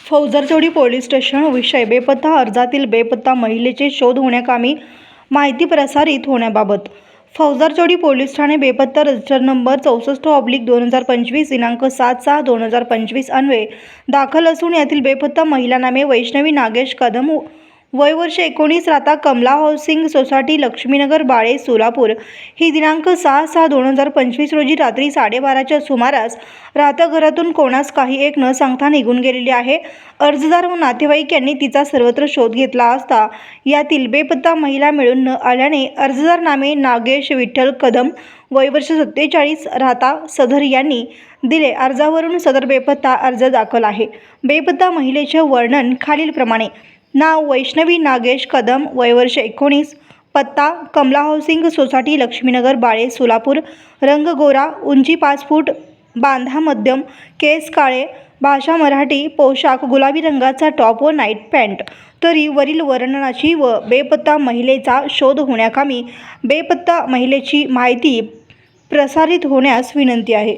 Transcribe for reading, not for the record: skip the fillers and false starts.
फौजरचौडी police station विषय बेपत्ता अर्जातील बेपत्ता महिलेचे शोध होण्याकामी माहिती प्रसारित होण्याबाबत फौजरचौडी पोलीस ठाणे बेपत्ता रजिस्टर नंबर 64/2025 दिनांक 7/6/2025 अन्वये दाखल असून यातील बेपत्ता महिला नामे वैष्णवी नागेश कदम वय वर्ष 19 राहता कमला हाऊसिंग सोसायटी लक्ष्मीनगर बाळे सोलापूर ही दिनांक 6/6/2025 रोजी रात्री 12:30च्या सुमारास राहत्या घरातून कोणास काही एक न सांगता निघून गेलेली आहे। अर्जदार व नातेवाईक यांनी तिचा सर्वत्र शोध घेतला असता यातील बेपत्ता महिला मिळून न आल्याने अर्जदार नामे नागेश विठ्ठल कदम वय वर्ष 47 राहता सदर यांनी दिले अर्जावरून सदर बेपत्ता अर्ज दाखल आहे। बेपत्ता महिलेचे वर्णन खालीलप्रमाणे नाव वैष्णवी नागेश कदम वय वर्ष 19 पत्ता कमला हाऊसिंग सोसायटी लक्ष्मीनगर बाळे सोलापूर रंग गोरा उंची 5 फूट बांधा मध्यम केस काळे भाषा मराठी पोशाख गुलाबी रंगाचा टॉप व नाईट पॅन्ट तरी वरील वर्णनाची व बेपत्ता महिलेचा शोध होण्याकामी बेपत्ता महिलेची माहिती प्रसारित होण्यास विनंती आहे।